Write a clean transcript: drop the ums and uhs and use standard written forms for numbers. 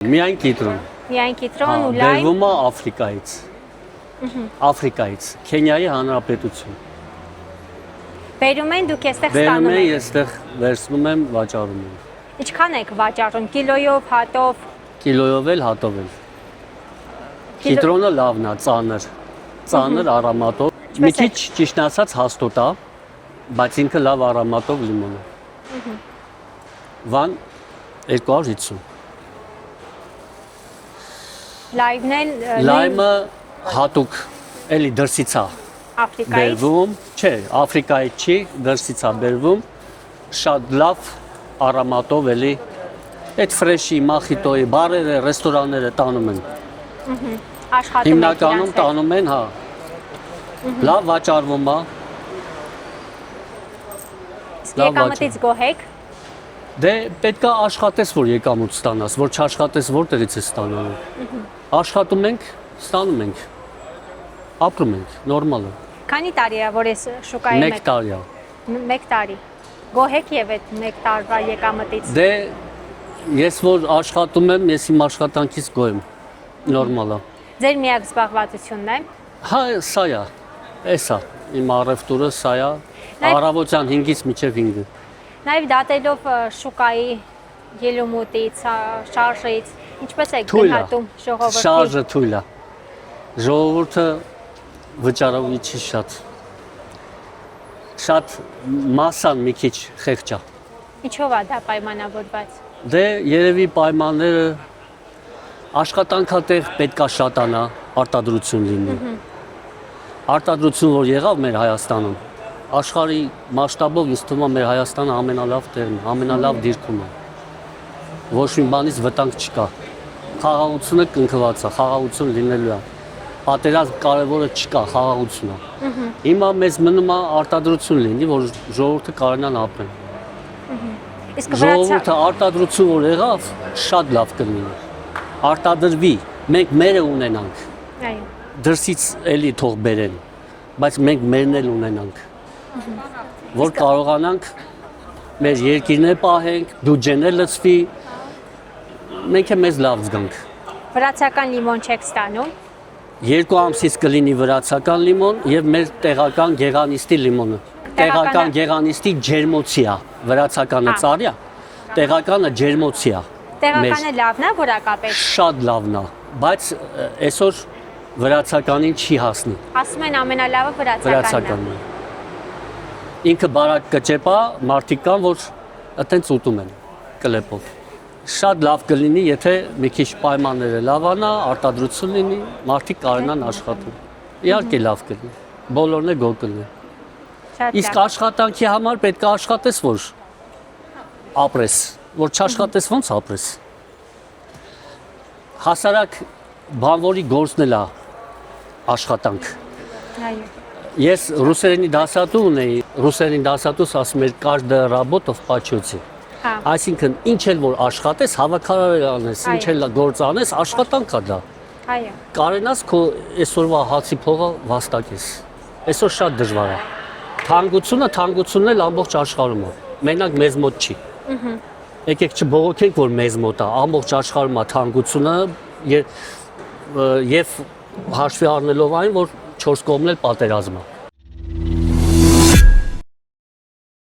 Միայն կիտրոն։ Միայն կիտրոն ու լայմ։ Բերվում է Աֆրիկայից։ Աֆրիկայից, Քենիայի Հանրապետություն։ Բերում են դուք այստեղ Բերում ստանում են, եք։ այստեղ վերցնում եմ, վաճառում եմ։ Ինչքան եք վաճառում, կիլոյով, հատով։ Կիլոյով էլ, հատով էլ։ Կիտրոնը լավն է, ծանր արամատով։ Մի քիչ ճիշտ ասած հաստոտ է, բայց ինքը լավ արամատով լիմոն է։ Վան 250։ Լայմն էլ Լայմը հատուկ էլի դրսից է Աֆրիկայից։ բերվում, չէ, Աֆրիկայից չի, դրսից է բերվում, շատ լավ արամատով էլի այդ ֆրեշի, մախիտոյի, բարերը, ռեստորանները տանում են։ Աշխատում եք Հիմնականում իրանց հետ։ տանում են, հա։ Լավ վաճառվում է։ Եկամտից գոհ եք։ Դե պետքա աշխատես, որ եկամուտ ստանաս, որ չաշխատես, որտեղից ես ստանալու։ Աշխատում ենք, ստանում ենք։ Ապրում ենք, նորմալ է։ Քանի տարի է, որ ես շուկայում Մեկ եք։ տարի է։ 1 տարի։ Գոհ եք եւ այդ 1 տարվա եկամտից։ Դե ես որ աշխատում եմ, ես իմ աշխատանքից գոհ եմ։ Նորմալ է։ Ձեր միակ զբաղվածությունն է։ Հա, սա է։ Էսա, իմ առևտուրը սա է։ Առավոտյան 5-ից մինչև 5-ը։ Նաեւ դատելով շուկայի ելումուտից, շարժից, ինչպես եք Թույլ է։ գնահատում ժողովրդի։ Շարժը թույլ է։ Ժողովուրդը վճարովի չի շատ։ Շատ մասան մի քիչ խեղճ է։ Ինչով է դա պայմանավորված։ Դե երևի պայմանները աշխատանքատեղ պետքա շատանա, արտադրություն լինի։ Արտադրություն որ եղավ մեր Հայաստանում, աշխարհի մասշտաբով ինձ թվում է մեր Հայաստանը ամենալավ տեղն է, ամենալավ դիրքում է։ Ոչ մի բանից վտանգ չկա։ Խաղաղությունը կնքված է, խաղաղություն լինելու է։ Պատերազմ կարևորը չկա, խաղաղություն է։ Հիմա մեզ մնում է արտադրություն լինի, որ ժողովուրդը կարողանան ապրեն։ Իսկ Ժողովուրդը արտադրություն որ եղավ, շատ լավ կլինի։ Արտադրվի, մենք մերը ունենանք։ Այո։ Դրսից էլի թող բերեն, բայց մենք մերն էլ ունենանք։ Որ կարողանանք մեր երկիրն է պահենք, բյուջեն է լցվի, մենք է մեզ լավ զգանք։ Վրացական լիմոն չեք ստանում։ 2 ամսից կլինի վրացական լիմոն եւ մեր տեղական գեղանիստի լիմոնը։ Տեղական գեղանիստի ջերմոցի է, վրացականը ծառի է, տեղականը ջերմոցի է։ Տեղականը լավն է, որակապես։ Շատ լավն է, բայց այսօր վրացականին չի հասնի։ Ասում են ամենալավը վրացականն է։ Վրացականն է։ Ինքը բարակ կճեպա, մարդիկ կան, որ այտենց ուտում են կլեպով։ Շատ լավ կլինի, եթե մի քիչ պայմանները լավանա, արտադրություն լինի, մարդիկ կարողանան աշխատել։ Իհարկե լավ կլինի։ Բոլորն է գոհ կլինի։ Շատ Իսկ լավ։ աշխատանքի համար պետք է աշխատես, որ ապրես, որ չաշխատես ոնց ապրես։ Հասարակ բանվորի գործն էլ է աշխատանք։ Այո։ Ես ռուսերենի դասատու ունեի, ռուսերենի դասատուս ասում էր «Каждая работа в почете»։ Հա։ Այսինքն ինչ էլ որ աշխատես, հավաքարար անես, ինչ էլ գործ անես, աշխատանք է դա։ Այո։ Կարենաս քո այսօրվա հացի փողը վաստակես։ Այսօր շատ դժվար է։ Թանկությունն էլ ամբողջ աշխարհում է։ Մենակ մեզ մոտ չի։ Եկեք չբողոքենք, որ մեզ մոտ է, ամբողջ աշխարհում է թանկությունը եւ հաշվի առնելով այն, որ 4 կողմն էլ պատերազմ է։